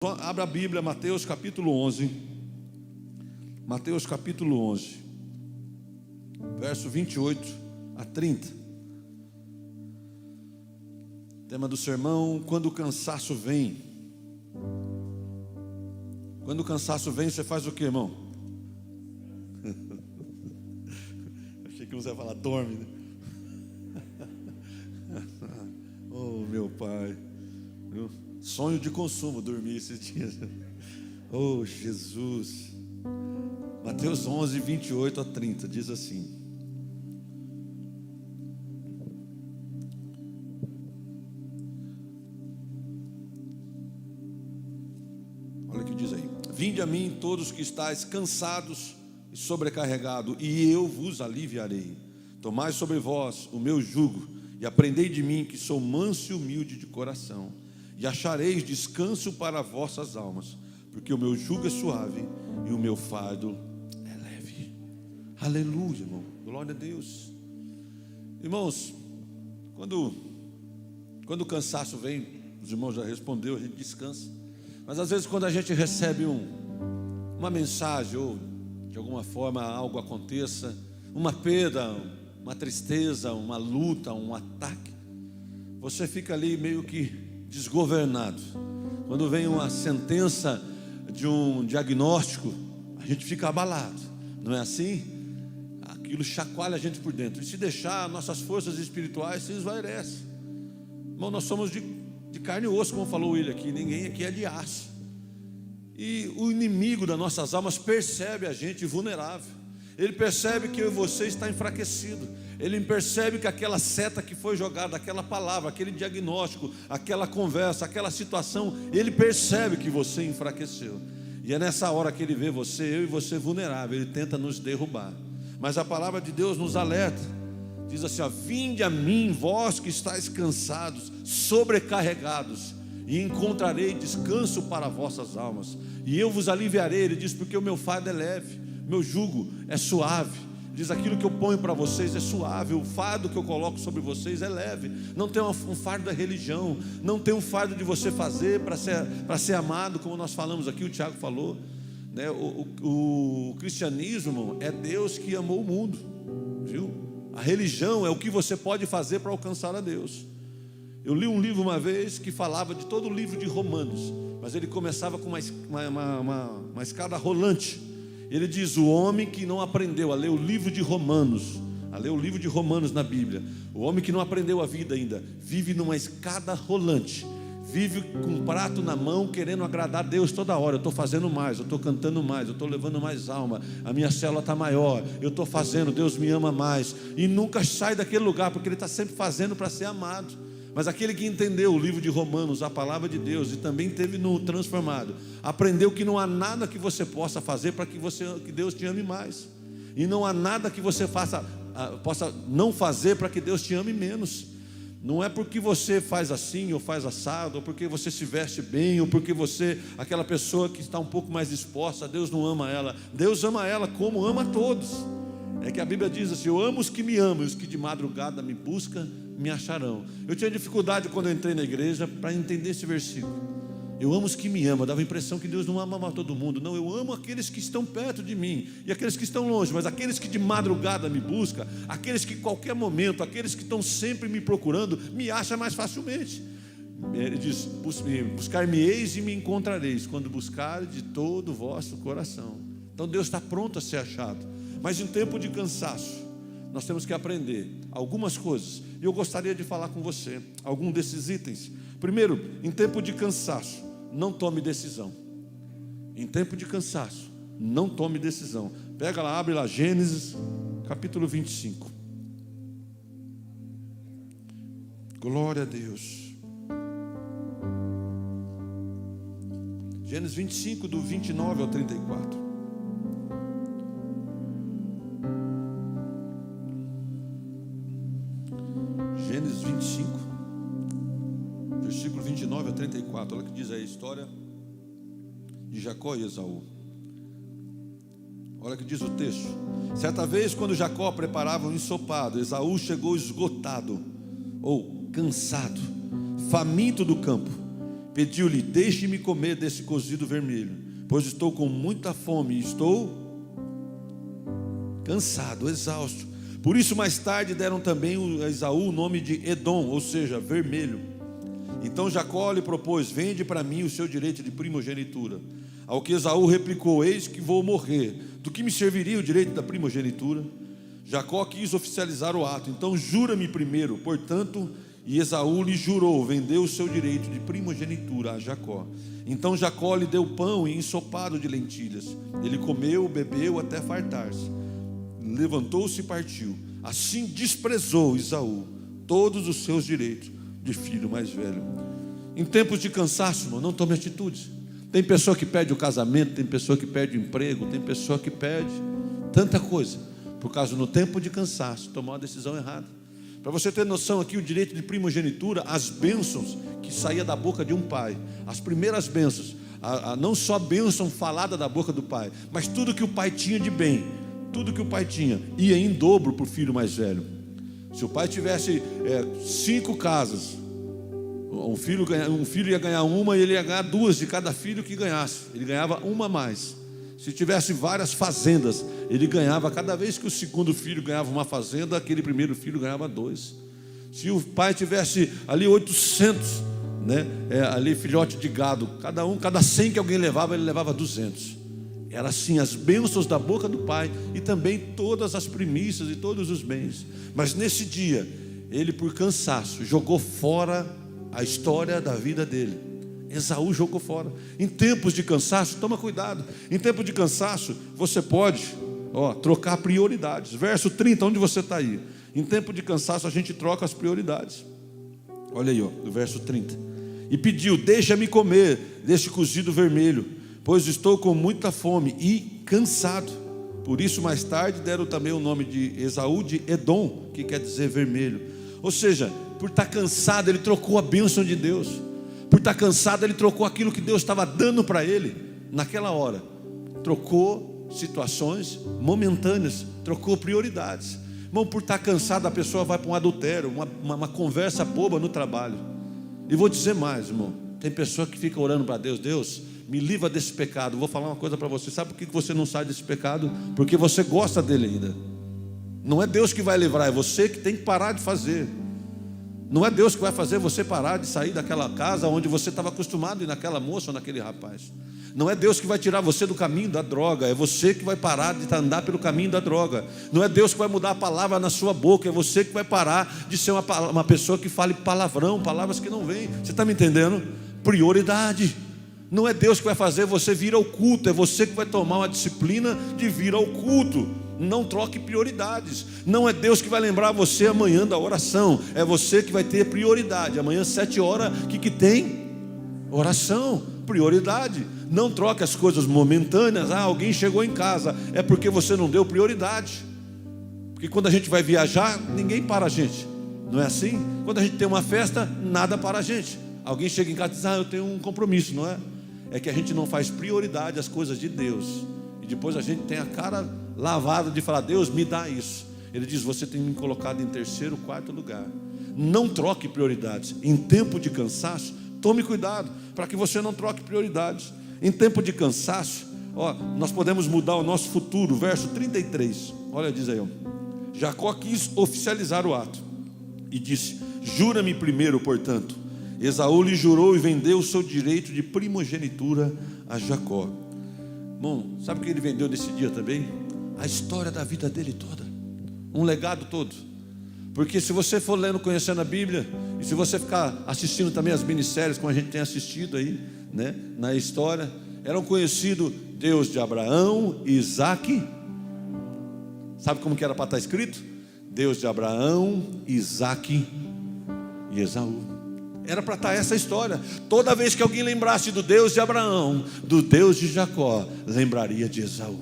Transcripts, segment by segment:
Abra a Bíblia, Mateus capítulo 11. Mateus capítulo 11, verso 28 a 30. Tema do sermão: quando o cansaço vem. Quando o cansaço vem, você faz o que, irmão? Achei que você ia falar dorme, né? Oh, meu pai, sonho de consumo, dormir esses dias. Oh, Jesus. Mateus 11, 28 a 30, diz assim: olha o que diz aí: vinde a mim todos que estáis cansados e sobrecarregados, e eu vos aliviarei. Tomai sobre vós o meu jugo e aprendei de mim, que sou manso e humilde de coração, e achareis descanso para vossas almas, porque o meu jugo é suave e o meu fardo é leve. Aleluia, irmão, glória a Deus. Irmãos, quando o cansaço vem, os irmãos já respondeu, a gente descansa. Mas às vezes quando a gente recebe uma mensagem, ou de alguma forma algo aconteça, uma perda, uma tristeza, uma luta, um ataque, você fica ali meio que desgovernado. Quando vem uma sentença de um diagnóstico, a gente fica abalado, não é assim? Aquilo chacoalha a gente por dentro, e se deixar, nossas forças espirituais se esvairecem. Irmão, nós somos de carne e osso, como falou ele aqui, ninguém aqui é de aço. E o inimigo das nossas almas percebe a gente vulnerável. Ele percebe que eu e você está enfraquecido. Ele percebe que aquela seta que foi jogada, aquela palavra, aquele diagnóstico, aquela conversa, aquela situação, ele percebe que você enfraqueceu. E é nessa hora que ele vê você, eu e você vulnerável, ele tenta nos derrubar. Mas a palavra de Deus nos alerta. Diz assim, ó: vinde a mim, vós que estáis cansados, sobrecarregados, e encontrarei descanso para vossas almas, e eu vos aliviarei. Ele diz, porque o meu fardo é leve, meu jugo é suave. Diz, aquilo que eu ponho para vocês é suave, o fardo que eu coloco sobre vocês é leve. Não tem um fardo da religião, não tem um fardo de você fazer para ser amado, como nós falamos aqui, o Tiago falou, né? O cristianismo é Deus que amou o mundo, viu? A religião é o que você pode fazer para alcançar a Deus. Eu li um livro uma vez que falava de todo o livro de Romanos, mas ele começava com uma escada rolante. Ele diz, o homem que não aprendeu a ler o livro de Romanos, na Bíblia, o homem que não aprendeu a vida ainda, vive numa escada rolante, vive com um prato na mão, querendo agradar a Deus toda hora. Eu estou fazendo mais, eu estou cantando mais, eu estou levando mais alma, a minha célula está maior, eu estou fazendo, Deus me ama mais, e nunca sai daquele lugar, porque ele está sempre fazendo para ser amado. Mas aquele que entendeu o livro de Romanos, a palavra de Deus, e também teve no transformado, aprendeu que não há nada que você possa fazer para que Deus te ame mais, e não há nada que você possa não fazer para que Deus te ame menos. Não é porque você faz assim ou faz assado, ou porque você se veste bem, ou porque você, aquela pessoa que está um pouco mais disposta, Deus não ama ela. Deus ama ela como ama a todos. É que a Bíblia diz assim, eu amo os que me amam, e os que de madrugada me buscam, me acharão. Eu tinha dificuldade quando eu entrei na igreja para entender esse versículo. Eu amo os que me amam. Dava a impressão que Deus não ama todo mundo. Não, eu amo aqueles que estão perto de mim e aqueles que estão longe, mas aqueles que de madrugada me buscam, aqueles que em qualquer momento, aqueles que estão sempre me procurando, me acham mais facilmente. Ele diz, buscar-me-eis e me encontrareis, quando buscar de todo o vosso coração. Então Deus está pronto a ser achado. Mas em tempo de cansaço, nós temos que aprender algumas coisas, e eu gostaria de falar com você algum desses itens. Primeiro, em tempo de cansaço, não tome decisão. Em tempo de cansaço, não tome decisão. Pega lá, abre lá, Gênesis capítulo 25. Glória a Deus. Gênesis 25, do 29 ao 34. Gênesis 25, versículo 29 a 34. Olha o que diz aí a história de Jacó e Esaú. Olha o que diz o texto. Certa vez, quando Jacó preparava um ensopado, Esaú chegou esgotado, ou cansado, faminto do campo, Pediu-lhe: deixe-me comer desse cozido vermelho, pois estou com muita fome e estou cansado, exausto. Por isso mais tarde deram também a Esaú o nome de Edom, ou seja, vermelho. Então Jacó lhe propôs: vende para mim o seu direito de primogenitura. Ao que Esaú replicou: eis que vou morrer, do que me serviria o direito da primogenitura? Jacó quis oficializar o ato: então jura-me primeiro. Portanto, e Esaú lhe jurou, vendeu o seu direito de primogenitura a Jacó. Então Jacó lhe deu pão e ensopado de lentilhas. Ele comeu, bebeu até fartar-se. Levantou-se e partiu. Assim desprezou Esaú todos os seus direitos de filho mais velho. Em tempos de cansaço, irmão, não tome atitudes. Tem pessoa que perde o casamento, tem pessoa que perde o emprego, tem pessoa que perde tanta coisa, por causa no tempo de cansaço, tomou uma decisão errada. Para você ter noção aqui, o direito de primogenitura, as bênçãos que saía da boca de um pai, as primeiras bênçãos, não só a bênção falada da boca do pai, mas tudo que o pai tinha de bem, tudo que o pai tinha, ia em dobro para o filho mais velho. Se o pai tivesse 5 casas, um filho ia ganhar uma e ele ia ganhar 2 de cada filho que ganhasse. Ele ganhava uma a mais. Se tivesse várias fazendas, ele ganhava, cada vez que o segundo filho ganhava uma fazenda, aquele primeiro filho ganhava 2. Se o pai tivesse ali 800, ali filhote de gado, cada 100 que alguém levava, ele levava 200. Era assim as bênçãos da boca do pai, e também todas as primícias e todos os bens. Mas nesse dia, ele, por cansaço, jogou fora a história da vida dele. Esaú jogou fora. Em tempos de cansaço, toma cuidado. Em tempo de cansaço, você pode trocar prioridades. Verso 30, onde você está aí? Em tempo de cansaço, a gente troca as prioridades. Olha aí, o verso 30. E pediu: deixa-me comer deste cozido vermelho, pois estou com muita fome e cansado. Por isso mais tarde deram também o nome de Esaú de Edom, que quer dizer vermelho. Ou seja, por estar cansado, ele trocou a bênção de Deus. Por estar cansado, ele trocou aquilo que Deus estava dando para ele naquela hora. Trocou situações momentâneas, trocou prioridades. Irmão, por estar cansado, a pessoa vai para um adultério, uma conversa boba no trabalho. E vou dizer mais, irmão, tem pessoa que fica orando para Deus: Deus, me livra desse pecado. Vou falar uma coisa para você: sabe por que você não sai desse pecado? Porque você gosta dele ainda. Não é Deus que vai livrar, é você que tem que parar de fazer. Não é Deus que vai fazer você parar de sair daquela casa onde você estava acostumado, e naquela moça ou naquele rapaz. Não é Deus que vai tirar você do caminho da droga, é você que vai parar de andar pelo caminho da droga. Não é Deus que vai mudar a palavra na sua boca, é você que vai parar de ser uma pessoa que fale palavrão, palavras que não vêm. Você está me entendendo? Prioridade. Não é Deus que vai fazer você vir ao culto, é você que vai tomar uma disciplina de vir ao culto. Não troque prioridades. Não é Deus que vai lembrar você amanhã da oração, é você que vai ter prioridade. Amanhã 7 horas, o que tem? Oração, prioridade. Não troque as coisas momentâneas. Alguém chegou em casa, é porque você não deu prioridade. Porque quando a gente vai viajar, ninguém para a gente. Não é assim? Quando a gente tem uma festa, nada para a gente. Alguém chega em casa e diz: eu tenho um compromisso, não é? É que a gente não faz prioridade às coisas de Deus. E depois a gente tem a cara lavada de falar: Deus, me dá isso. Ele diz: você tem me colocado em 3º, 4º lugar. Não troque prioridades. Em tempo de cansaço, tome cuidado para que você não troque prioridades. Em tempo de cansaço, nós podemos mudar o nosso futuro. Verso 33, olha, diz aí: Jacó quis oficializar o ato e disse: jura-me primeiro. Portanto, Esaú lhe jurou e vendeu o seu direito de primogenitura a Jacó. Bom, sabe o que ele vendeu nesse dia também? A história da vida dele toda, um legado todo. Porque se você for lendo, conhecendo a Bíblia, e se você ficar assistindo também as minisséries, como a gente tem assistido aí, na história, eram conhecidos Deus de Abraão, Isaque. Sabe como que era para estar escrito? Deus de Abraão, Isaque e Esaú. Era para estar essa história. Toda vez que alguém lembrasse do Deus de Abraão, do Deus de Jacó, lembraria de Esaú.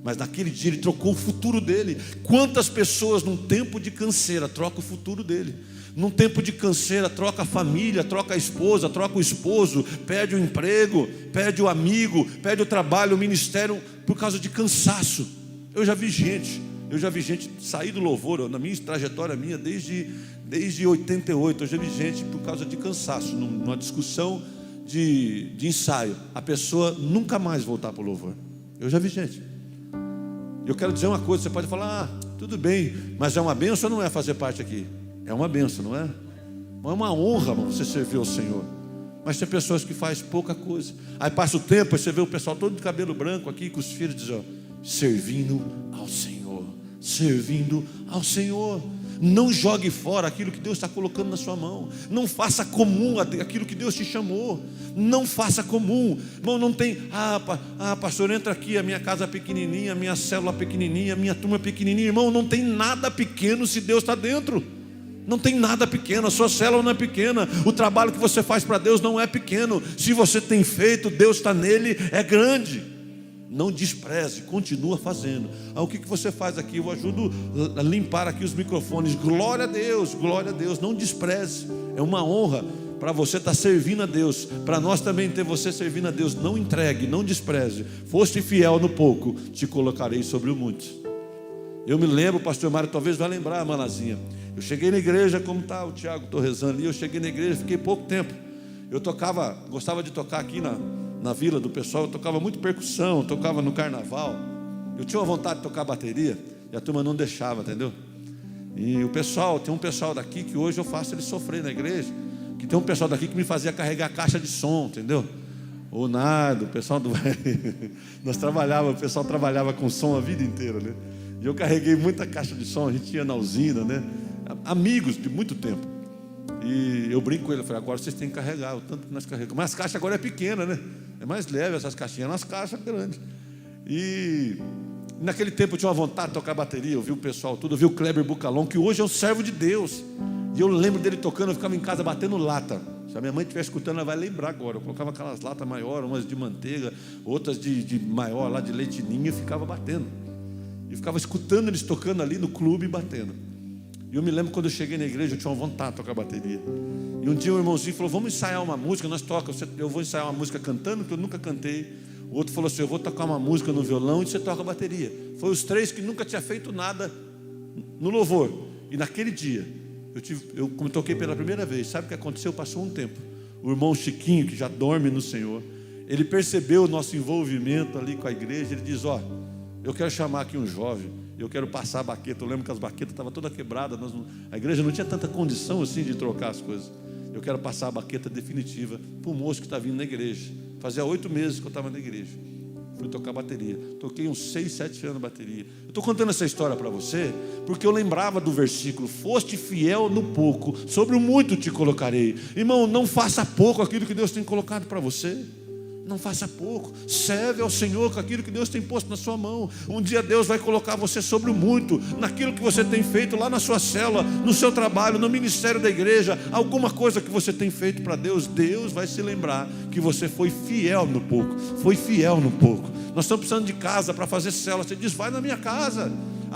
Mas naquele dia ele trocou o futuro dele. Quantas pessoas num tempo de canseira trocam o futuro dele? Num tempo de canseira troca a família, troca a esposa, troca o esposo, perde o emprego, perde o amigo, perde o trabalho, o ministério, por causa de cansaço. Eu já vi gente sair do louvor, na minha trajetória desde 88, eu já vi gente por causa de cansaço, numa discussão de ensaio, a pessoa nunca mais voltar para o louvor. Eu já vi gente. Eu quero dizer uma coisa, você pode falar, tudo bem, mas é uma bênção ou não é fazer parte aqui? É uma bênção, não é? É uma honra, irmão, você servir ao Senhor. Mas tem pessoas que fazem pouca coisa. Aí passa o tempo, aí você vê o pessoal todo de cabelo branco aqui, com os filhos, dizendo, servindo ao Senhor, servindo ao Senhor. Não jogue fora aquilo que Deus está colocando na sua mão. Não faça comum aquilo que Deus te chamou. Não faça comum. Irmão, não tem, pastor, entra aqui, a minha casa pequenininha, a minha célula pequenininha, a minha turma pequenininha. Irmão, não tem nada pequeno se Deus está dentro. Não tem nada pequeno, a sua célula não é pequena. O trabalho que você faz para Deus não é pequeno. Se você tem feito, Deus está nele, é grande. Não despreze, continua fazendo. O que você faz aqui? Eu ajudo a limpar aqui os microfones. Glória a Deus, não despreze. É uma honra para você estar servindo a Deus, para nós também ter você servindo a Deus. Não entregue, não despreze. Foste fiel no pouco, te colocarei sobre o muito. Eu me lembro, pastor Mário talvez vai lembrar, manazinha. Eu cheguei na igreja, como está o Tiago, estou rezando ali. Eu cheguei na igreja, fiquei pouco tempo. Eu gostava de tocar aqui na vila do pessoal, eu tocava muito percussão, tocava no carnaval. Eu tinha uma vontade de tocar bateria e a turma não deixava, entendeu? E tem um pessoal daqui que hoje eu faço ele sofrer na igreja, que tem um pessoal daqui que me fazia carregar caixa de som, entendeu? O Nardo, o pessoal do o pessoal trabalhava com som a vida inteira, né? E eu carreguei muita caixa de som, a gente ia na usina, né? Amigos de muito tempo. E eu brinco com ele, eu falei, agora vocês têm que carregar o tanto que nós carregamos. Mas as caixas agora é pequena, né? É mais leve essas caixinhas, nas caixas grandes. E naquele tempo eu tinha uma vontade de tocar bateria. Eu vi o pessoal tudo, eu vi o Kleber Bucalon, que hoje é um servo de Deus. E eu lembro dele tocando, eu ficava em casa batendo lata. Se a minha mãe estiver escutando, ela vai lembrar agora. Eu colocava aquelas latas maiores, umas de manteiga, outras de maior, lá de leite ninho, e ficava batendo. E ficava escutando eles tocando ali no clube e batendo. E eu me lembro quando eu cheguei na igreja, eu tinha uma vontade de tocar bateria. E um dia um irmãozinho falou, vamos ensaiar uma música, nós tocamos, eu vou ensaiar uma música cantando, que eu nunca cantei. O outro falou assim, eu vou tocar uma música no violão e você toca bateria. Foi os três que nunca tinha feito nada no louvor. E naquele dia, eu toquei pela primeira vez. Sabe o que aconteceu? Passou um tempo. O irmão Chiquinho, que já dorme no Senhor, ele percebeu o nosso envolvimento ali com a igreja. Ele diz, eu quero chamar aqui um jovem, eu quero passar a baqueta. Eu lembro que as baquetas estavam todas quebradas, a igreja não tinha tanta condição assim de trocar as coisas. Eu quero passar a baqueta definitiva para o moço que está vindo na igreja. Fazia 8 meses que eu estava na igreja. Fui tocar bateria. Toquei uns 6, 7 anos bateria. Eu estou contando essa história para você porque eu lembrava do versículo, foste fiel no pouco, sobre o muito te colocarei. Irmão, não faça pouco aquilo que Deus tem colocado para você. Não faça pouco, serve ao Senhor com aquilo que Deus tem posto na sua mão. Um dia Deus vai colocar você sobre o muito, naquilo que você tem feito lá na sua célula, no seu trabalho, no ministério da igreja, alguma coisa que você tem feito para Deus. Deus vai se lembrar que você foi fiel no pouco, foi fiel no pouco. Nós estamos precisando de casa para fazer célula. Você diz, vai na minha casa,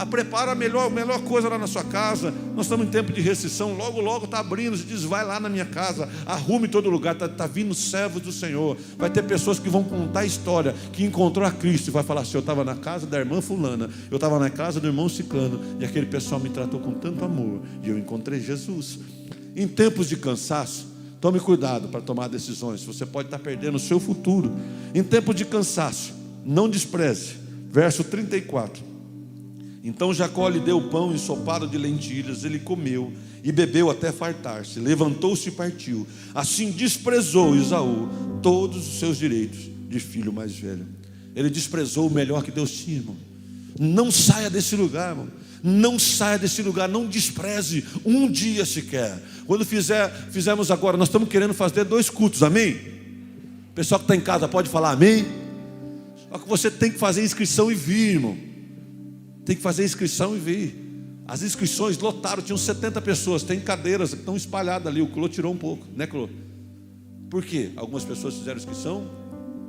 prepara a melhor coisa lá na sua casa. Nós estamos em tempo de recessão, logo está abrindo. Você diz, vai lá na minha casa, arrume todo lugar. Está vindo servos do Senhor. Vai ter pessoas que vão contar a história, que encontrou a Cristo e vai falar assim, eu estava na casa da irmã fulana, eu estava na casa do irmão ciclano, e aquele pessoal me tratou com tanto amor, e eu encontrei Jesus. Em tempos de cansaço, tome cuidado para tomar decisões. Você pode estar perdendo o seu futuro. Em tempos de cansaço, não despreze. Verso 34. Então Jacó lhe deu pão ensopado de lentilhas, ele comeu e bebeu até fartar-se, levantou-se e partiu. Assim desprezou Esaú todos os seus direitos de filho mais velho. Ele desprezou o melhor que Deus tinha, irmão. Não saia desse lugar, irmão. Não saia desse lugar, não despreze um dia sequer. Quando fizermos agora, nós estamos querendo fazer 2 cultos, amém? O pessoal que está em casa pode falar amém? Só que você tem que fazer inscrição e vir, irmão. Tem que fazer inscrição e vir. As inscrições lotaram, tinham 70 pessoas. Tem cadeiras que estão espalhadas ali. O Clô tirou um pouco, né, Clô? Por quê? Algumas pessoas fizeram inscrição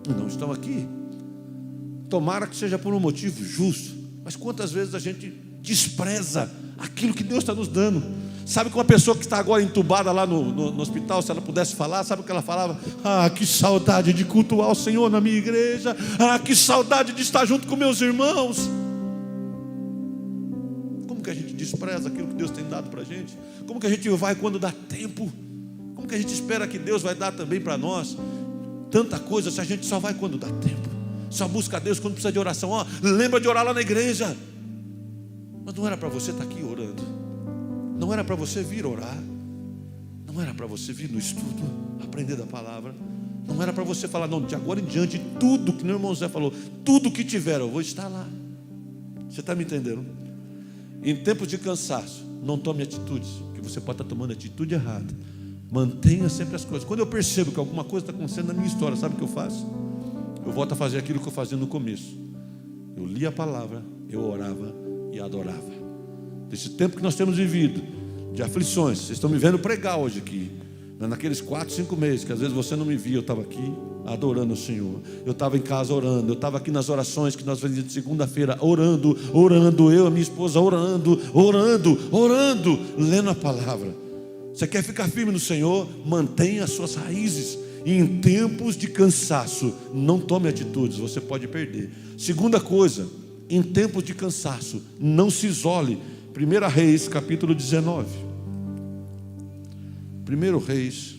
e não estão aqui. Tomara que seja por um motivo justo. Mas quantas vezes a gente despreza aquilo que Deus está nos dando? Sabe que uma pessoa que está agora entubada lá no hospital, se ela pudesse falar, sabe o que ela falava? Que saudade de cultuar o Senhor na minha igreja. Que saudade de estar junto com meus irmãos. Como que a gente despreza aquilo que Deus tem dado para a gente? Como que a gente vai quando dá tempo? Como que a gente espera que Deus vai dar também para nós? Tanta coisa, se a gente só vai quando dá tempo, só busca a Deus quando precisa de oração. Lembra de orar lá na igreja. Mas não era para você estar aqui orando, não era para você vir orar, não era para você vir no estudo, aprender da palavra, não era para você falar, não, de agora em diante, tudo que meu irmão Zé falou, tudo que tiver, eu vou estar lá. Você está me entendendo? Em tempos de cansaço, não tome atitudes, que você pode estar tomando atitude errada. Mantenha sempre as coisas. Quando eu percebo que alguma coisa está acontecendo na minha história, sabe o que eu faço? Eu volto a fazer aquilo que eu fazia no começo. Eu lia a palavra, eu orava e adorava. Desse tempo que nós temos vivido, de aflições, vocês estão me vendo pregar hoje aqui, naqueles 4, 5 meses, que às vezes você não me via, eu estava aqui adorando o Senhor, eu estava em casa orando, eu estava aqui nas orações que nós fazíamos de segunda-feira, orando, eu e a minha esposa orando, lendo a palavra. Você quer ficar firme no Senhor? Mantenha as suas raízes. E em tempos de cansaço, não tome atitudes, você pode perder. Segunda coisa, em tempos de cansaço, não se isole. 1 Reis, capítulo 19. 1 Reis.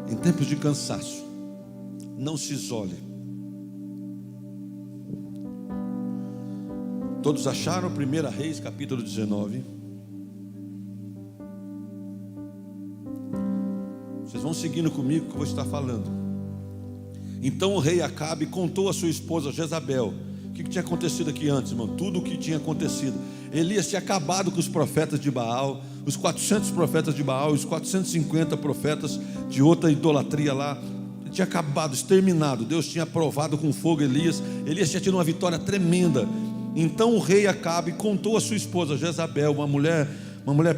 Em tempos de cansaço, não se isole. Todos acharam? 1 Reis, capítulo 19. Vocês vão seguindo comigo que eu vou estar falando. Então o rei Acabe contou a sua esposa Jezabel. O que tinha acontecido aqui antes, irmão? Tudo o que tinha acontecido. Elias tinha acabado com os profetas de Baal, os 400 profetas de Baal, os 450 profetas de outra idolatria lá. Ele tinha acabado, exterminado. Deus tinha provado com fogo Elias. Elias tinha tido uma vitória tremenda. Então o rei Acabe contou a sua esposa Jezabel, uma mulher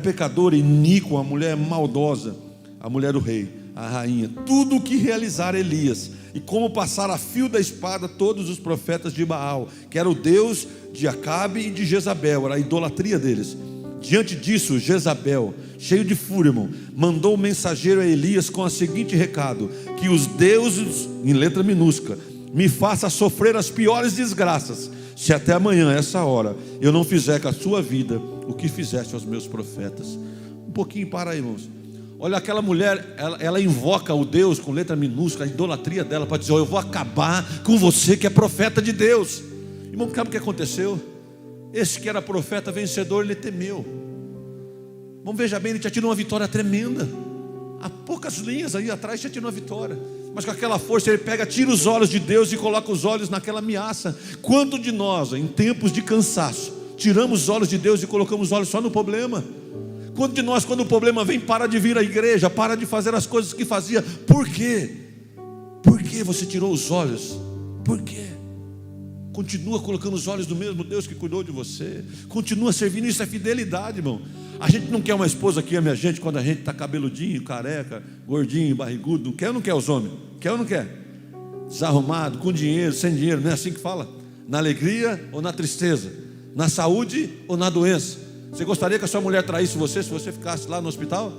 pecadora, iníqua, uma mulher maldosa, a mulher do rei, a rainha, tudo o que realizara Elias, e como passara a fio da espada todos os profetas de Baal, que era o Deus de Acabe e de Jezabel, era a idolatria deles. Diante disso, Jezabel, cheio de fúria, irmão, mandou o mensageiro a Elias com o seguinte recado: que os deuses, em letra minúscula, me faça sofrer as piores desgraças, se até amanhã, essa hora, eu não fizer com a sua vida o que fizeste aos meus profetas. Um pouquinho para aí, irmãos. Olha, aquela mulher, ela invoca o Deus com letra minúscula, a idolatria dela, para dizer: eu vou acabar com você que é profeta de Deus. Irmão, sabe o que aconteceu? Esse que era profeta vencedor, ele temeu. Vamos, veja bem, ele tinha tido uma vitória tremenda. Há poucas linhas aí atrás tinha tido uma vitória, mas com aquela força ele pega, tira os olhos de Deus e coloca os olhos naquela ameaça. Quanto de nós, em tempos de cansaço, tiramos os olhos de Deus e colocamos os olhos só no problema? Quanto de nós, quando o problema vem, para de vir à igreja, para de fazer as coisas que fazia? Por quê? Por que você tirou os olhos? Por quê? Continua colocando os olhos no mesmo Deus que cuidou de você, continua servindo. Isso é fidelidade, irmão. A gente não quer uma esposa que ame a gente quando a gente está cabeludinho, careca, gordinho, barrigudo. Não quer ou não quer os homens? Quer ou não quer? Desarrumado, com dinheiro, sem dinheiro, não é assim que fala? Na alegria ou na tristeza? Na saúde ou na doença? Você gostaria que a sua mulher traísse você se você ficasse lá no hospital?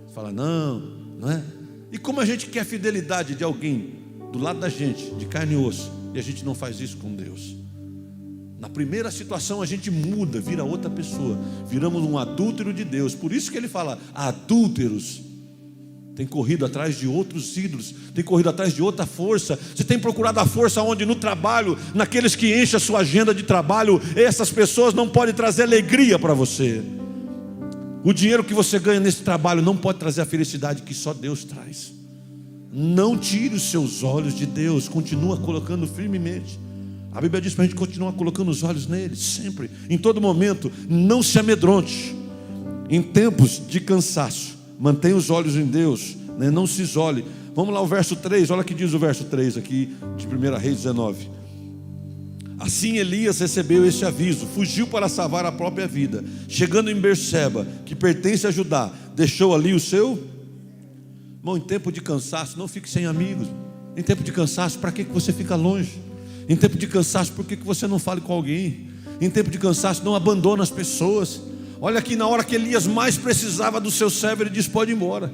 Você fala, não é? E como a gente quer a fidelidade de alguém do lado da gente, de carne e osso, e a gente não faz isso com Deus? Na primeira situação a gente muda, vira outra pessoa, viramos um adúltero de Deus. Por isso que ele fala, adúlteros. Tem corrido atrás de outros ídolos, tem corrido atrás de outra força. Você tem procurado a força onde? No trabalho, naqueles que enchem a sua agenda de trabalho. Essas pessoas não podem trazer alegria para você. O dinheiro que você ganha nesse trabalho não pode trazer a felicidade que só Deus traz. Não tire os seus olhos de Deus, continua colocando firmemente. A Bíblia diz para a gente continuar colocando os olhos nele, sempre, em todo momento. Não se amedronte. Em tempos de cansaço, mantenha os olhos em Deus, né? Não se isole. Vamos lá, o verso 3, olha o que diz o verso 3 aqui de 1 Reis 19. Assim Elias recebeu este aviso, fugiu para salvar a própria vida. Chegando em Berseba, que pertence a Judá, deixou ali o seu... Irmão, em tempo de cansaço, não fique sem amigos. Em tempo de cansaço, para que você fica longe? Em tempo de cansaço, por que você não fala com alguém? Em tempo de cansaço, não abandona as pessoas. Olha aqui, na hora que Elias mais precisava do seu servo, ele disse, pode ir embora.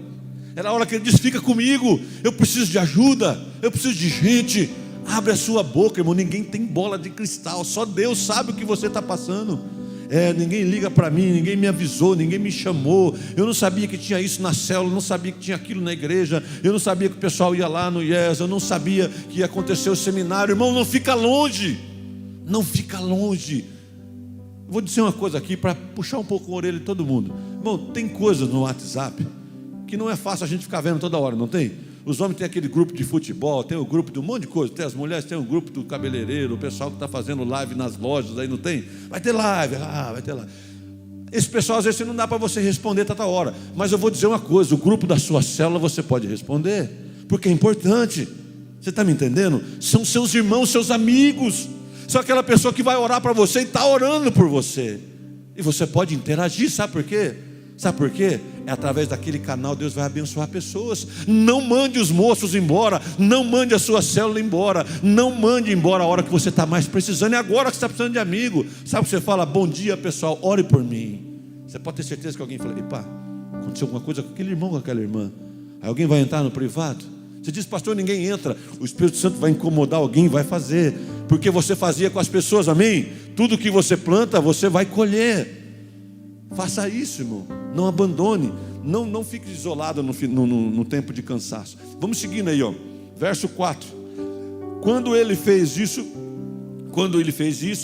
Era a hora que ele disse, fica comigo, eu preciso de ajuda, eu preciso de gente. Abre a sua boca, irmão. Ninguém tem bola de cristal, só Deus sabe o que você está passando. Ninguém liga para mim, ninguém me avisou, ninguém me chamou. Eu não sabia que tinha isso na célula, não sabia que tinha aquilo na igreja, eu não sabia que o pessoal ia lá no IES, eu não sabia que ia acontecer o seminário. Irmão, não fica longe, não fica longe. Vou dizer uma coisa aqui para puxar um pouco a orelha de todo mundo. Irmão, tem coisas no WhatsApp que não é fácil a gente ficar vendo toda hora, não tem? Os homens têm aquele grupo de futebol, tem o grupo de um monte de coisa, tem as mulheres, tem o grupo do cabeleireiro, o pessoal que está fazendo live nas lojas, aí não tem? Vai ter live, vai ter live. Esse pessoal às vezes não dá para você responder toda hora, mas eu vou dizer uma coisa, o grupo da sua célula você pode responder, porque é importante, você está me entendendo? São seus irmãos, seus amigos, são aquela pessoa que vai orar para você e está orando por você, e você pode interagir, sabe por quê? Sabe por quê? É através daquele canal Deus vai abençoar pessoas. Não mande os moços embora, não mande a sua célula embora, não mande embora a hora que você está mais precisando. É agora que você está precisando de amigo. Sabe o que você fala? Bom dia, pessoal, ore por mim. Você pode ter certeza que alguém fala: epa, aconteceu alguma coisa com aquele irmão, com aquela irmã. Aí alguém vai entrar no privado. Você diz: pastor, ninguém entra. O Espírito Santo vai incomodar alguém, vai fazer, porque você fazia com as pessoas, amém? Tudo que você planta, você vai colher. Faça isso, irmão. Não abandone. Não fique isolado no tempo de cansaço. Vamos seguindo aí, verso 4. Quando ele fez isso,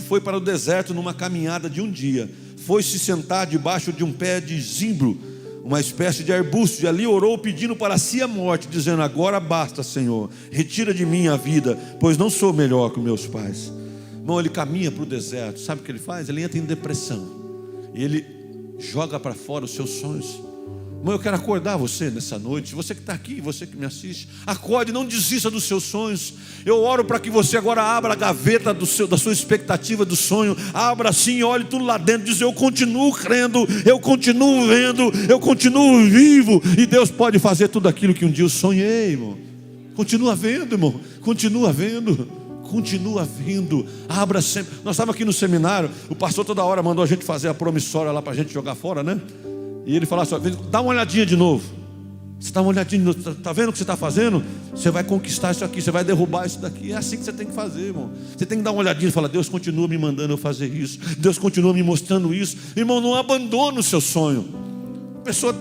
foi para o deserto numa caminhada de um dia. Foi se sentar debaixo de um pé de zimbro, uma espécie de arbusto, e ali orou pedindo para si a morte, dizendo: agora basta, Senhor, retira de mim a vida, pois não sou melhor que meus pais. Irmão, ele caminha para o deserto. Sabe o que ele faz? Ele entra em depressão e ele joga para fora os seus sonhos. Irmão, eu quero acordar você nessa noite. Você que está aqui, você que me assiste, acorde, não desista dos seus sonhos. Eu oro para que você agora abra a gaveta da sua expectativa do sonho. Abra assim, olhe tudo lá dentro, diz: eu continuo crendo, eu continuo vendo, eu continuo vivo, e Deus pode fazer tudo aquilo que um dia eu sonhei, irmão. Continua vendo, irmão, continua vendo. Continua vindo, abra sempre. Nós estávamos aqui no seminário, o pastor toda hora mandou a gente fazer a promissória lá para a gente jogar fora, né? E ele falava assim: dá uma olhadinha de novo. Você dá uma olhadinha de novo, está vendo o que você está fazendo? Você vai conquistar isso aqui, você vai derrubar isso daqui. É assim que você tem que fazer, irmão. Você tem que dar uma olhadinha e falar: Deus continua me mandando eu fazer isso, Deus continua me mostrando isso. Irmão, não abandone o seu sonho. A pessoa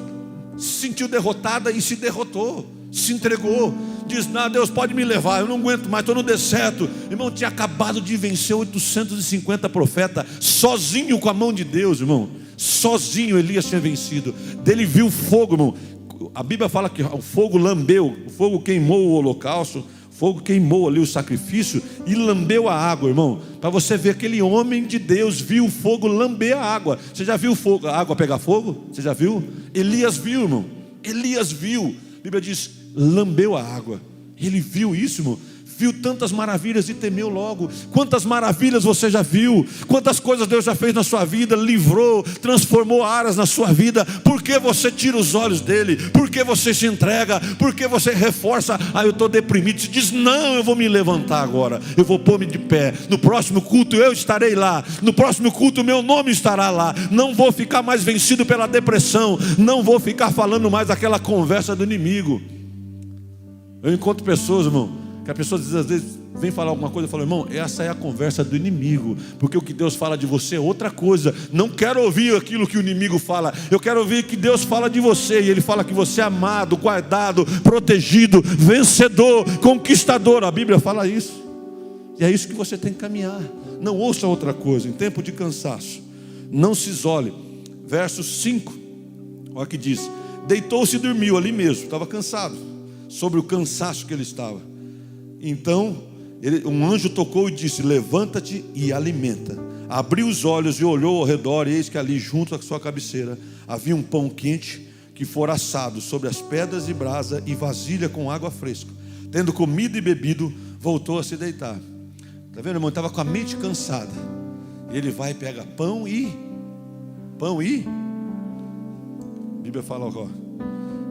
se sentiu derrotada e se derrotou, se entregou. Diz: não, Deus pode me levar, eu não aguento mais, estou no deserto. Irmão, tinha acabado de vencer 850 profetas, sozinho com a mão de Deus, irmão. Sozinho Elias tinha vencido. Dele viu fogo, irmão. A Bíblia fala que o fogo lambeu, o fogo queimou o holocausto, o fogo queimou ali o sacrifício e lambeu a água, irmão. Para você ver, aquele homem de Deus viu o fogo lamber a água. Você já viu fogo, a água pegar fogo? Você já viu? Elias viu, irmão. Elias viu. A Bíblia diz: lambeu a água. Ele viu isso, irmão. Viu tantas maravilhas e temeu logo. Quantas maravilhas você já viu? Quantas coisas Deus já fez na sua vida? Livrou, transformou áreas na sua vida. Por que você tira os olhos dele? Por que você se entrega? Por que você reforça? Eu estou deprimido. Você diz: não, eu vou me levantar agora, eu vou pôr-me de pé. No próximo culto eu estarei lá. No próximo culto o meu nome estará lá. Não vou ficar mais vencido pela depressão. Não vou ficar falando mais aquela conversa do inimigo. Eu encontro pessoas, irmão, que a pessoa às vezes vem falar alguma coisa, eu falo: irmão, essa é a conversa do inimigo, porque o que Deus fala de você é outra coisa. Não quero ouvir aquilo que o inimigo fala, eu quero ouvir que Deus fala de você. E Ele fala que você é amado, guardado, protegido, vencedor, conquistador. A Bíblia fala isso, e é isso que você tem que caminhar. Não ouça outra coisa. Em tempo de cansaço, não se isole. Verso 5, olha que diz: deitou-se e dormiu ali mesmo, estava cansado, sobre o cansaço que ele estava. Então um anjo tocou e disse: levanta-te e alimenta. Abriu os olhos e olhou ao redor, e eis que ali junto à sua cabeceira havia um pão quente que fora assado sobre as pedras de brasa e vasilha com água fresca. Tendo comido e bebido, voltou a se deitar. Está vendo, irmão? Estava com a mente cansada. Ele vai e pega pão e a Bíblia fala: ó,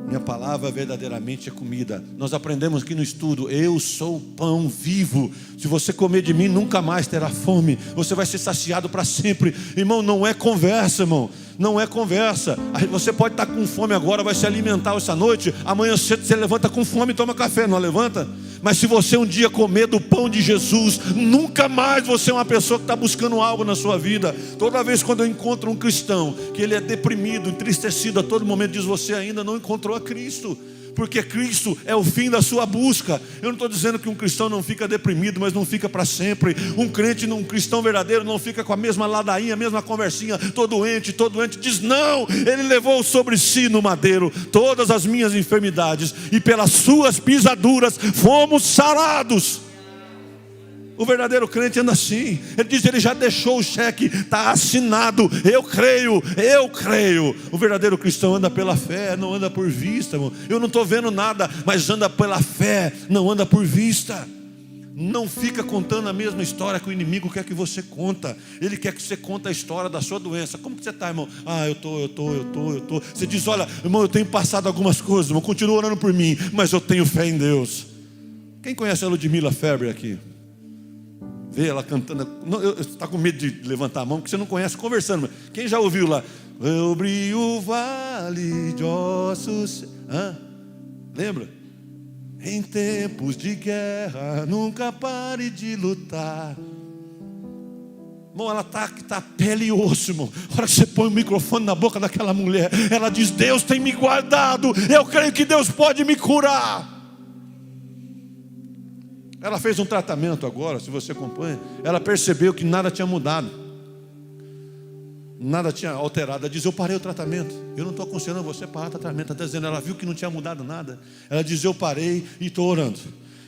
minha palavra verdadeiramente é comida. Nós aprendemos aqui no estudo: eu sou o pão vivo. Se você comer de mim, nunca mais terá fome. Você vai ser saciado para sempre. Irmão, não é conversa, irmão. Não é conversa. Você pode estar com fome agora, vai se alimentar essa noite. Amanhã cedo você levanta com fome e toma café, não levanta? Mas se você um dia comer do pão de Jesus, nunca mais você é uma pessoa que está buscando algo na sua vida. Toda vez quando eu encontro um cristão que ele é deprimido, entristecido a todo momento, diz: você ainda não encontrou a Cristo, porque Cristo é o fim da sua busca. Eu não estou dizendo que um cristão não fica deprimido, mas não fica para sempre. Um crente, um cristão verdadeiro não fica com a mesma ladainha, a mesma conversinha, todo doente, diz: não, Ele levou sobre si no madeiro todas as minhas enfermidades, e pelas suas pisaduras fomos sarados. O verdadeiro crente anda assim. Ele diz: ele já deixou o cheque, está assinado, eu creio. O verdadeiro cristão anda pela fé, não anda por vista, irmão. Eu não estou vendo nada, mas anda pela fé, não anda por vista. Não fica contando a mesma história que o inimigo quer que você conta. Ele quer que você conte a história da sua doença. Como que você está, irmão? Eu estou. Você diz: olha, irmão, eu tenho passado algumas coisas, irmão, continua orando por mim, mas eu tenho fé em Deus. Quem conhece a Ludmila Febre aqui? Vê ela cantando. Está com medo de levantar a mão, porque você não conhece, conversando. Quem já ouviu lá? Sobre o vale de ossos. Lembra? Em tempos de guerra, nunca pare de lutar. Irmão, ela está pele e osso, irmão. A hora que você põe o microfone na boca daquela mulher, ela diz: Deus tem me guardado, eu creio que Deus pode me curar. Ela fez um tratamento agora, se você acompanha. Ela percebeu que nada tinha mudado, nada tinha alterado. Ela diz: eu parei o tratamento. Eu não estou aconselhando você a parar o tratamento. Está dizendo, ela viu que não tinha mudado nada. Ela diz: eu parei e estou orando.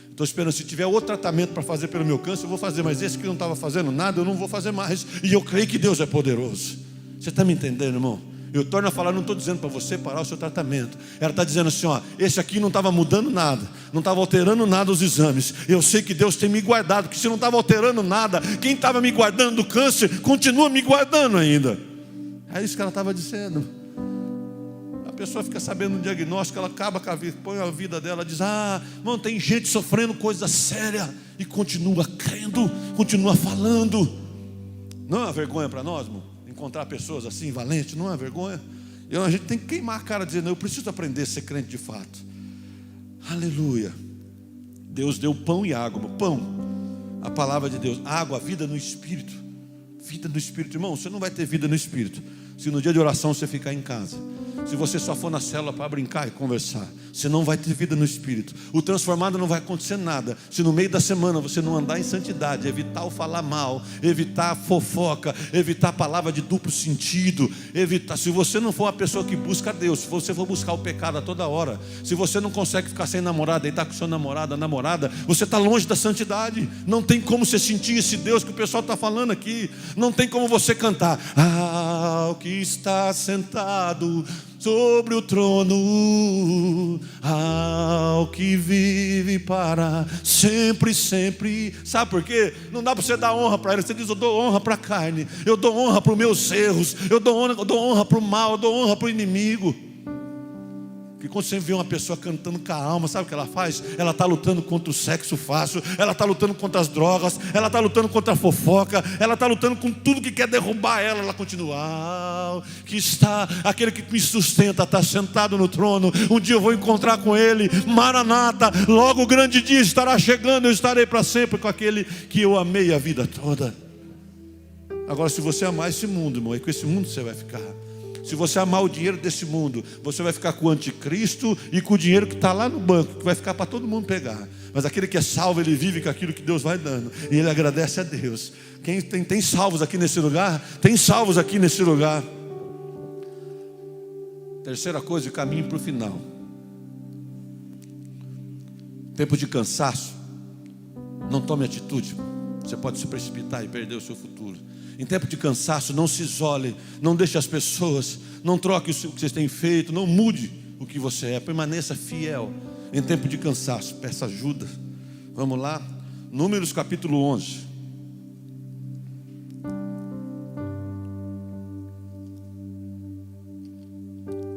Estou esperando, se tiver outro tratamento para fazer pelo meu câncer, eu vou fazer. Mas esse que não estava fazendo nada, eu não vou fazer mais. E eu creio que Deus é poderoso. Você está me entendendo, irmão? Eu torno a falar, não estou dizendo para você parar o seu tratamento. Ela está dizendo assim: esse aqui não estava mudando nada, não estava alterando nada os exames. Eu sei que Deus tem me guardado, que se não estava alterando nada, quem estava me guardando do câncer, continua me guardando ainda. É isso que ela estava dizendo. A pessoa fica sabendo do diagnóstico, ela acaba com a vida, põe a vida dela, diz: não, tem gente sofrendo coisa séria, e continua crendo, continua falando. Não é uma vergonha para nós, irmão? Encontrar pessoas assim, valentes, não é vergonha? A gente tem que queimar a cara dizendo: eu preciso aprender a ser crente de fato. Aleluia. Deus deu pão e água. Pão, a palavra de Deus. Água, vida no Espírito. Vida no Espírito. Irmão, você não vai ter vida no Espírito se no dia de oração você ficar em casa. Se você só for na célula para brincar e conversar, você não vai ter vida no Espírito. O transformado não vai acontecer nada se no meio da semana você não andar em santidade, evitar o falar mal, evitar a fofoca, evitar a palavra de duplo sentido, evitar. Se você não for uma pessoa que busca Deus, se você for buscar o pecado a toda hora, se você não consegue ficar sem namorada, deitar com seu namorado, a namorada, você está longe da santidade. Não tem como você sentir esse Deus que o pessoal está falando aqui. Não tem como você cantar: o que está sentado sobre o trono, ao que vive para sempre, sempre. Sabe por quê? Não dá para você dar honra para ele. Você diz: eu dou honra para a carne, eu dou honra para os meus erros, eu dou honra para o mal, eu dou honra para o inimigo. Porque quando você vê uma pessoa cantando com a alma, sabe o que ela faz? Ela está lutando contra o sexo fácil, ela está lutando contra as drogas, ela está lutando contra a fofoca, ela está lutando com tudo que quer derrubar ela. Ela continua: que está aquele que me sustenta, está sentado no trono. Um dia eu vou encontrar com ele. Maranata, logo o grande dia estará chegando. Eu estarei para sempre com aquele que eu amei a vida toda. Agora, se você amar esse mundo, irmão, é com esse mundo você vai ficar. Se você amar o dinheiro desse mundo, você vai ficar com o anticristo e com o dinheiro que está lá no banco, que vai ficar para todo mundo pegar. Mas aquele que é salvo, ele vive com aquilo que Deus vai dando, e ele agradece a Deus. Quem tem salvos aqui nesse lugar? Tem salvos aqui nesse lugar. Terceira coisa, caminho para o final. Tempo de cansaço, não tome atitude. Você pode se precipitar e perder o seu futuro. Em tempo de cansaço, não se isole, não deixe as pessoas, não troque o que vocês têm feito, não mude o que você é, permaneça fiel. Em tempo de cansaço, peça ajuda. Vamos lá, Números capítulo 11.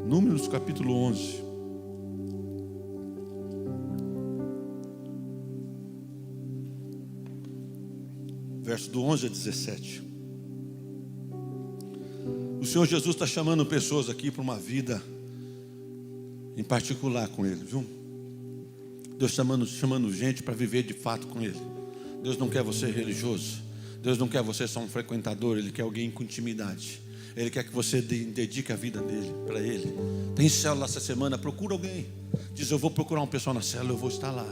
Números capítulo 11. Verso do 11 a 17. O Senhor Jesus está chamando pessoas aqui para uma vida em particular com Ele, viu? Deus chamando gente para viver de fato com Ele. Deus não quer você religioso. Deus não quer você só um frequentador. Ele quer alguém com intimidade. Ele quer que você dedique a vida dele para Ele. Tem célula essa semana, procura alguém. Diz, eu vou procurar um pessoal na célula, eu vou estar lá.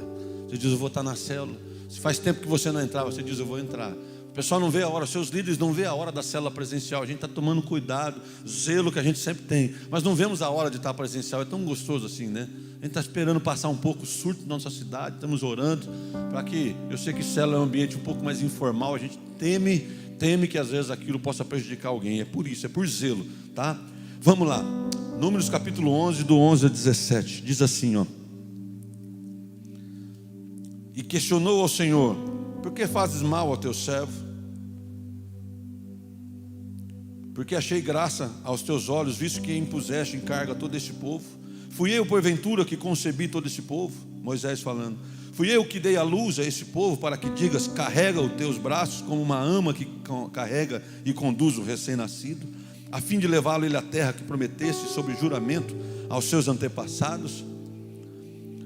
Você diz, eu vou estar na célula. Se faz tempo que você não entrava, você diz, eu vou entrar. O pessoal não vê a hora, seus líderes não vê a hora da célula presencial. A gente está tomando cuidado, zelo que a gente sempre tem, mas não vemos a hora de estar presencial. É tão gostoso assim, né? A gente está esperando passar um pouco o surto na nossa cidade. Estamos orando para que, eu sei que célula é um ambiente um pouco mais informal. A gente teme que às vezes aquilo possa prejudicar alguém. É por isso, é por zelo, tá? Vamos lá, Números capítulo 11, do 11 a 17. Diz assim, ó: e questionou ao Senhor: por que fazes mal ao teu servo? Porque achei graça aos teus olhos, visto que impuseste em carga todo este povo. Fui eu, porventura, que concebi todo esse povo? Moisés falando. Fui eu que dei a luz a esse povo, para que digas, carrega os teus braços, como uma ama que carrega e conduz o recém-nascido, a fim de levá-lo ele à terra que prometeste sob juramento aos seus antepassados?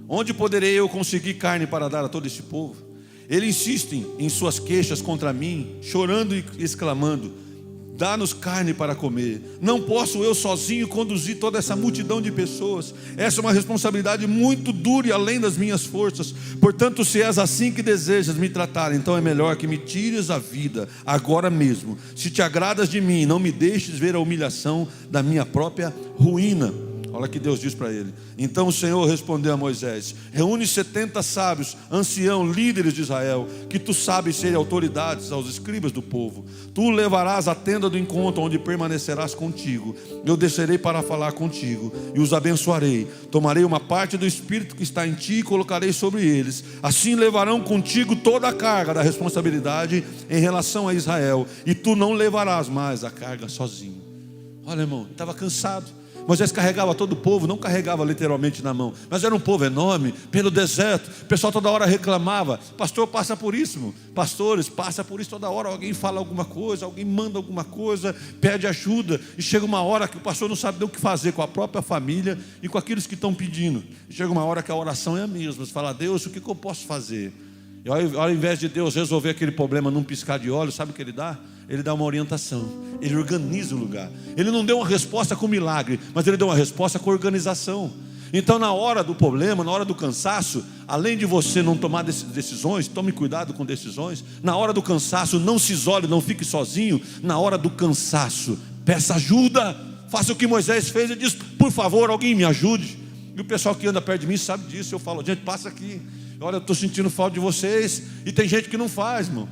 Onde poderei eu conseguir carne para dar a todo esse povo? Eles insistem em suas queixas contra mim, chorando e exclamando: dá-nos carne para comer. Não posso eu sozinho conduzir toda essa multidão de pessoas. Essa é uma responsabilidade muito dura e além das minhas forças. Portanto, se és assim que desejas me tratar, então é melhor que me tires a vida agora mesmo. Se te agradas de mim, não me deixes ver a humilhação da minha própria ruína. Olha o que Deus diz para ele. Então o Senhor respondeu a Moisés: reúne 70 sábios, anciãos, líderes de Israel, que tu sabes serem autoridades aos escribas do povo. Tu o levarás à tenda do encontro, onde permanecerás contigo. Eu descerei para falar contigo e os abençoarei. Tomarei uma parte do Espírito que está em ti e colocarei sobre eles. Assim levarão contigo toda a carga da responsabilidade em relação a Israel, e tu não levarás mais a carga sozinho. Olha, irmão, estava cansado. Moisés carregava todo o povo, não carregava literalmente na mão, mas era um povo enorme, pelo deserto. O pessoal toda hora reclamava: pastor, passa por isso, irmão. Pastores, passa por isso toda hora. Alguém fala alguma coisa, alguém manda alguma coisa, pede ajuda, e chega uma hora que o pastor não sabe nem o que fazer com a própria família e com aqueles que estão pedindo. E chega uma hora que a oração é a mesma. Você fala: Deus, o que eu posso fazer? E ao invés de Deus resolver aquele problema num piscar de olhos, sabe o que Ele dá? Ele dá uma orientação, Ele organiza o lugar. Ele não deu uma resposta com milagre, mas Ele deu uma resposta com organização. Então, na hora do problema, na hora do cansaço, além de você não tomar decisões, tome cuidado com decisões. Na hora do cansaço, não se isole, não fique sozinho. Na hora do cansaço, peça ajuda. Faça o que Moisés fez. Ele diz: por favor, alguém me ajude. E o pessoal que anda perto de mim sabe disso. Eu falo: gente, passa aqui. Olha, eu estou sentindo falta de vocês. E tem gente que não faz, irmão.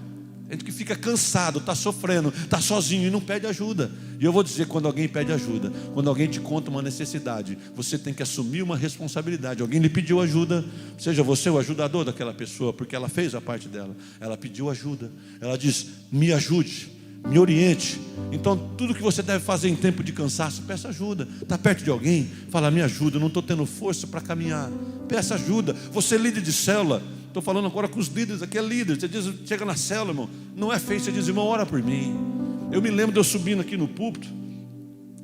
Gente que fica cansado, está sofrendo, está sozinho e não pede ajuda. E eu vou dizer, quando alguém pede ajuda, quando alguém te conta uma necessidade, você tem que assumir uma responsabilidade. Alguém lhe pediu ajuda, seja você o ajudador daquela pessoa, porque ela fez a parte dela. Ela pediu ajuda, ela diz: me ajude, me oriente. Então tudo que você deve fazer em tempo de cansaço, peça ajuda. Está perto de alguém, fala: me ajuda, eu não estou tendo força para caminhar. Peça ajuda. Você é líder de célula, estou falando agora com os líderes, aqui é líder. Você diz, chega na célula, irmão, não é feio, você diz: irmão, ora por mim. Eu me lembro de eu subindo aqui no púlpito,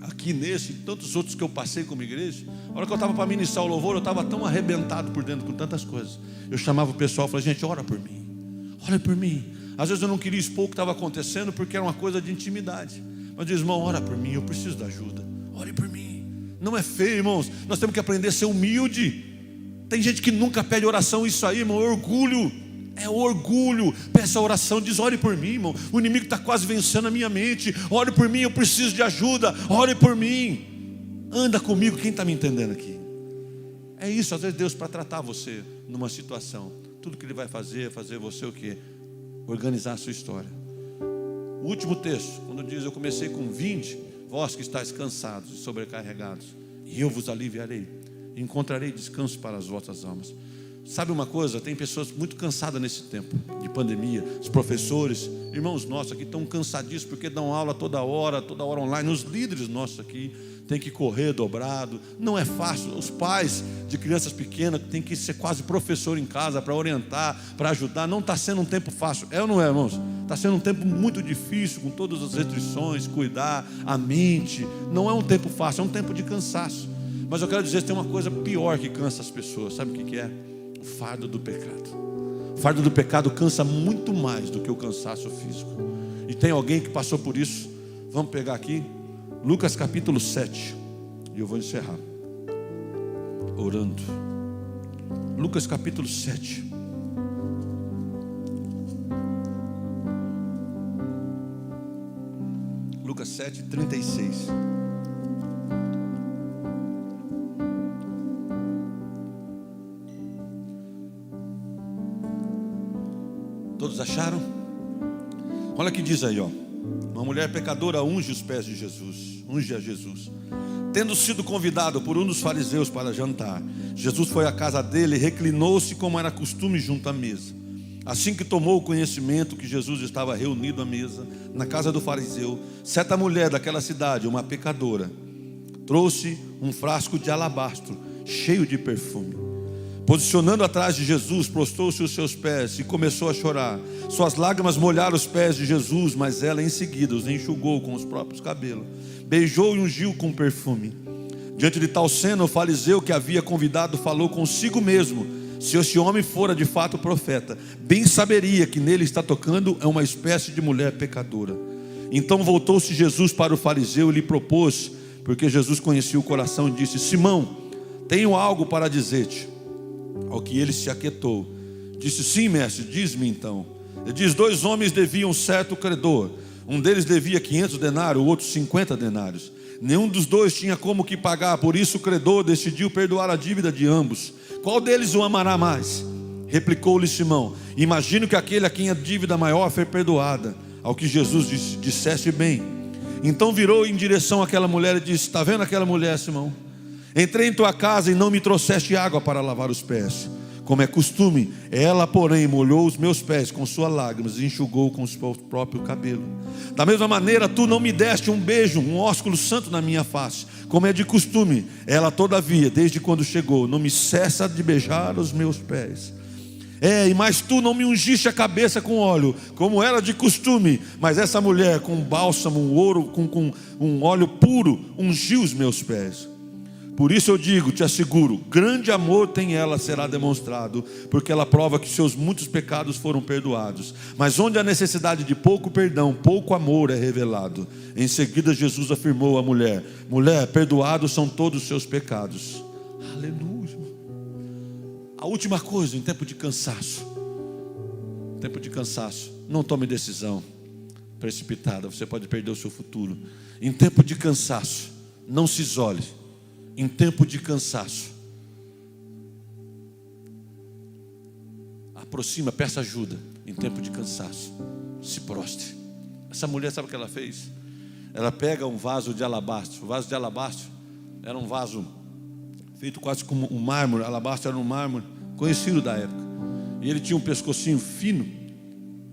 aqui nesse e tantos outros que eu passei como igreja. A hora que eu estava para ministrar o louvor, eu estava tão arrebentado por dentro com tantas coisas. Eu chamava o pessoal e falava: gente, ora por mim, ora por mim. Às vezes eu não queria expor o que estava acontecendo, porque era uma coisa de intimidade. Mas diz: irmão, ora por mim, eu preciso da ajuda. Ore por mim. Não é feio, irmãos. Nós temos que aprender a ser humilde. Tem gente que nunca pede oração. Isso aí, irmão, é orgulho. É orgulho. Peça oração, diz: ore por mim, irmão. O inimigo está quase vencendo a minha mente. Ore por mim, eu preciso de ajuda. Ore por mim. Anda comigo. Quem está me entendendo aqui? É isso, às vezes Deus, para tratar você numa situação, tudo que Ele vai fazer é fazer você o quê? Organizar a sua história. O último texto, quando diz: eu comecei com 20, vós que estáis cansados e sobrecarregados, e eu vos aliviarei, encontrarei descanso para as vossas almas. Sabe uma coisa? Tem pessoas muito cansadas nesse tempo de pandemia. Os professores, irmãos nossos aqui estão cansadíssimos, porque dão aula toda hora online. Os líderes nossos aqui têm que correr dobrado. Não é fácil. Os pais de crianças pequenas têm que ser quase professor em casa para orientar, para ajudar. Não está sendo um tempo fácil. É ou não é, irmãos? Está sendo um tempo muito difícil, com todas as restrições, cuidar a mente. Não é um tempo fácil, é um tempo de cansaço. Mas eu quero dizer que tem uma coisa pior que cansa as pessoas. Sabe o que é? O fardo do pecado. O fardo do pecado cansa muito mais do que o cansaço físico. E tem alguém que passou por isso? Vamos pegar aqui Lucas capítulo 7. E eu vou encerrar orando. Lucas capítulo 7. Lucas 7, 36. Todos acharam? Olha o que diz aí, ó. Uma mulher pecadora unge os pés de Jesus, unge a Jesus. Tendo sido convidado por um dos fariseus para jantar, Jesus foi à casa dele e reclinou-se como era costume junto à mesa. Assim que tomou conhecimento que Jesus estava reunido à mesa, na casa do fariseu, certa mulher daquela cidade, uma pecadora, trouxe um frasco de alabastro, cheio de perfume. Posicionando atrás de Jesus, prostrou-se aos seus pés e começou a chorar. Suas lágrimas molharam os pés de Jesus, mas ela em seguida os enxugou com os próprios cabelos. Beijou e ungiu com perfume. Diante de tal cena, o fariseu que havia convidado falou consigo mesmo: se esse homem fora de fato profeta, bem saberia que nele está tocando é uma espécie de mulher pecadora. Então voltou-se Jesus para o fariseu e lhe propôs, porque Jesus conhecia o coração, e disse: Simão, tenho algo para dizer-te. Ao que ele se aquietou, disse: sim, mestre, diz-me então. Ele diz: 2 homens deviam certo credor. Um deles devia 500 denários, o outro 50 denários. Nenhum dos dois tinha como que pagar, por isso o credor decidiu perdoar a dívida de ambos. Qual deles o amará mais? Replicou-lhe Simão: imagino que aquele a quem a dívida maior foi perdoada. Ao que Jesus disse: disseste bem. Então virou em direção àquela mulher e disse: está vendo aquela mulher, Simão? Entrei em tua casa e não me trouxeste água para lavar os pés, como é costume. Ela, porém, molhou os meus pés com suas lágrimas e enxugou com o seu próprio cabelo. Da mesma maneira, tu não me deste um beijo, um ósculo santo na minha face, como é de costume. Ela, todavia, desde quando chegou, não me cessa de beijar os meus pés. Mas tu não me ungiste a cabeça com óleo, como era de costume. Mas essa mulher, com bálsamo, um ouro, com um óleo puro, ungiu os meus pés. Por isso eu digo, te asseguro, grande amor tem ela, será demonstrado, porque ela prova que seus muitos pecados foram perdoados. Mas onde há necessidade de pouco perdão, pouco amor é revelado. Em seguida Jesus afirmou à mulher: mulher, perdoados são todos os seus pecados. Aleluia. A última coisa, em tempo de cansaço, não tome decisão precipitada, você pode perder o seu futuro. Em tempo de cansaço, não se isole. Em tempo de cansaço, aproxima, peça ajuda. Em tempo de cansaço, se prostre. Essa mulher, sabe o que ela fez? Ela pega um vaso de alabastro. O vaso de alabastro era um vaso feito quase como um mármore. Alabastro era um mármore conhecido da época. E ele tinha um pescocinho fino.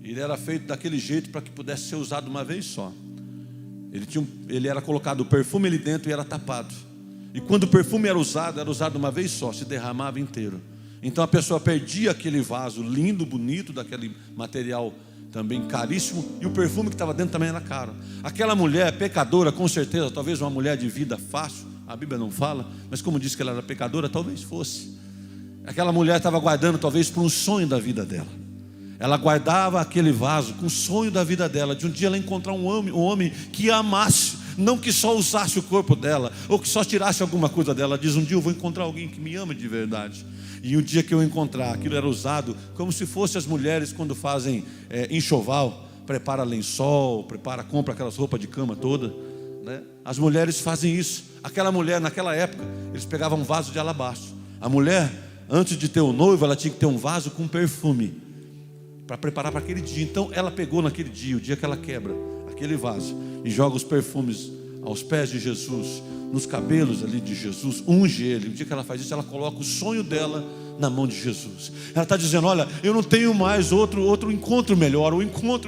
Ele era feito daquele jeito para que pudesse ser usado uma vez só. Ele era colocado o perfume ali dentro e era tapado. E quando o perfume era usado uma vez só, se derramava inteiro. Então a pessoa perdia aquele vaso lindo, bonito, daquele material também caríssimo, e o perfume que estava dentro também era caro. Aquela mulher pecadora, com certeza, talvez uma mulher de vida fácil, a Bíblia não fala, mas como diz que ela era pecadora, talvez fosse. Aquela mulher estava guardando talvez por um sonho da vida dela. Ela guardava aquele vaso com o sonho da vida dela, de um dia ela encontrar um homem que a amasse, não que só usasse o corpo dela, ou que só tirasse alguma coisa dela. Ela diz: um dia eu vou encontrar alguém que me ama de verdade. E o dia que eu encontrar, aquilo era usado como se fosse as mulheres quando fazem enxoval, prepara lençol, compra aquelas roupas de cama toda, né? As mulheres fazem isso. Aquela mulher, naquela época, eles pegavam um vaso de alabastro. A mulher, antes de ter o noivo, ela tinha que ter um vaso com perfume para preparar para aquele dia. Então ela pegou naquele dia, o dia que ela quebra aquele vaso, e joga os perfumes aos pés de Jesus, nos cabelos ali de Jesus, unge ele. O dia que ela faz isso, ela coloca o sonho dela na mão de Jesus. Ela está dizendo: olha, eu não tenho mais outro encontro melhor. Eu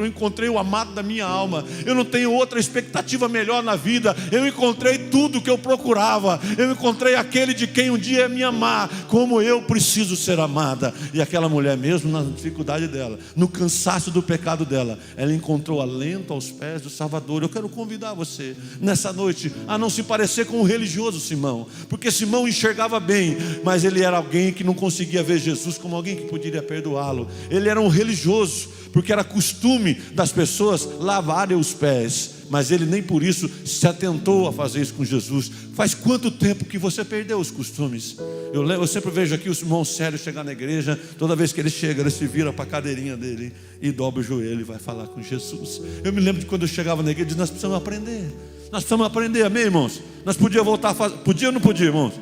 encontrei o amado da minha alma. Eu não tenho outra expectativa melhor na vida. Eu encontrei tudo que eu procurava. Eu encontrei aquele de quem um dia ia me amar, como eu preciso ser amada. E aquela mulher, mesmo na dificuldade dela, no cansaço do pecado dela, ela encontrou alento aos pés do Salvador. Eu quero convidar você nessa noite a não se parecer com com o religioso Simão, porque Simão enxergava bem, mas ele era alguém que não conseguia ver Jesus como alguém que poderia perdoá-lo. Ele era um religioso, porque era costume das pessoas lavarem os pés, mas ele nem por isso se atentou a fazer isso com Jesus. Faz quanto tempo que você perdeu os costumes? Eu sempre vejo aqui os irmãos sérios chegar na igreja. Toda vez que ele chega, ele se vira para a cadeirinha dele e dobra o joelho e vai falar com Jesus. Eu me lembro de quando eu chegava na igreja, eu disse, nós precisamos aprender. Nós precisamos aprender, amém, irmãos? Nós podíamos voltar a fazer. Podia ou não podia, irmãos?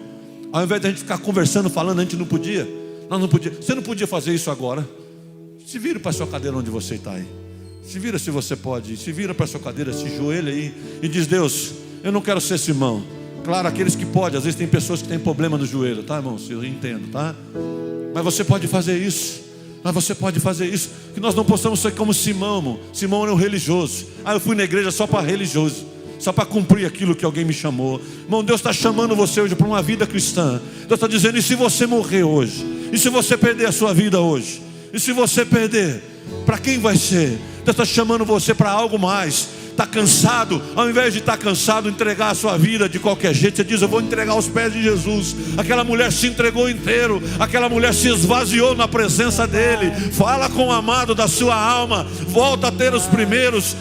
Ao invés de a gente ficar conversando, falando, a gente não podia. Nós não podia. Você não podia fazer isso agora. Se vira para a sua cadeira onde você está aí. Se vira se você pode. Se vira para a sua cadeira, se joelha aí e diz, Deus, eu não quero ser Simão. Claro, aqueles que podem. Às vezes tem pessoas que têm problema no joelho, tá, irmãos? Eu entendo, tá? Mas você pode fazer isso. Mas você pode fazer isso. Que nós não possamos ser como Simão, irmão. Simão era um religioso. Eu fui na igreja só para religioso, só para cumprir aquilo que alguém me chamou. Irmão, Deus está chamando você hoje para uma vida cristã. Deus está dizendo, e se você morrer hoje? E se você perder a sua vida hoje? E se você perder? Para quem vai ser? Deus está chamando você para algo mais. Está cansado? Ao invés de estar cansado, entregar a sua vida de qualquer jeito, você diz, eu vou entregar aos pés de Jesus. Aquela mulher se entregou inteiro. Aquela mulher se esvaziou na presença dele. Fala com o amado da sua alma. Volta a ter os primeiros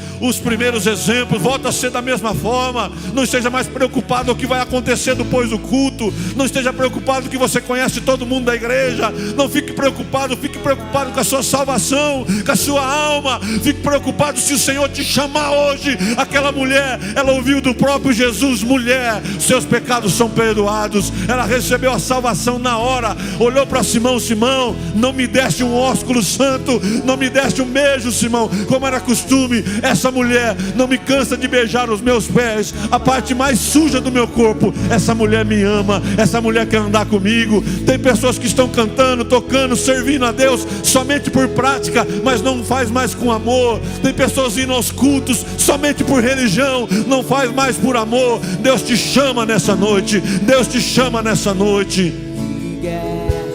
exemplos. Volta a ser da mesma forma. Não esteja mais preocupado com o que vai acontecer depois do culto. Não esteja preocupado que você conhece todo mundo da igreja. Não fique preocupado com a sua salvação, com a sua alma. Fique preocupado se o Senhor te chamar hoje. Aquela mulher, ela ouviu do próprio Jesus, mulher, seus pecados são perdoados. Ela recebeu a salvação na hora. Olhou para Simão, Simão, não me deste um ósculo santo, não me deste um beijo, Simão, como era costume. Essa mulher não me cansa de beijar os meus pés, a parte mais suja do meu corpo. Essa mulher me ama, essa mulher quer andar comigo. Tem pessoas que estão cantando, tocando, servindo a Deus somente por prática, mas não faz mais com amor. Tem pessoas indo aos cultos somente por religião, não faz mais por amor. Deus te chama nessa noite. Deus te chama nessa noite. De guerra,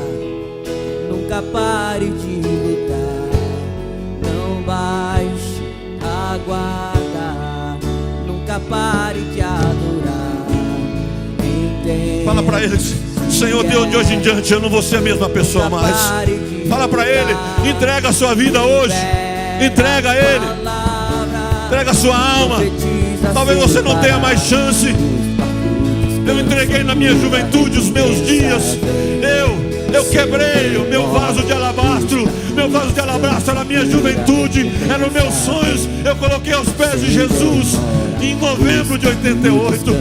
nunca pare de lutar. Não baixe a guarda, nunca pare de adorar. Entenda. Fala para ele, Senhor Deus, de hoje em diante eu não vou ser a mesma pessoa mais. Fala para ele, entrega a sua vida hoje. Entrega a ele. Entrega a sua alma. Talvez você não tenha mais chance. Eu entreguei na minha juventude os meus dias. Eu quebrei o meu vaso de alabastro. Meu vaso de alabastro era a minha juventude, eram meus sonhos. Eu coloquei aos pés de Jesus em novembro de 88.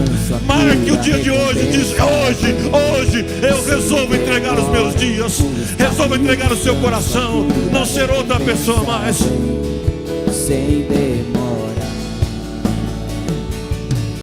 Marque o dia de hoje. Diz, hoje eu resolvo entregar os meus dias. Resolvo entregar o seu coração. Não ser outra pessoa mais. Sem demora.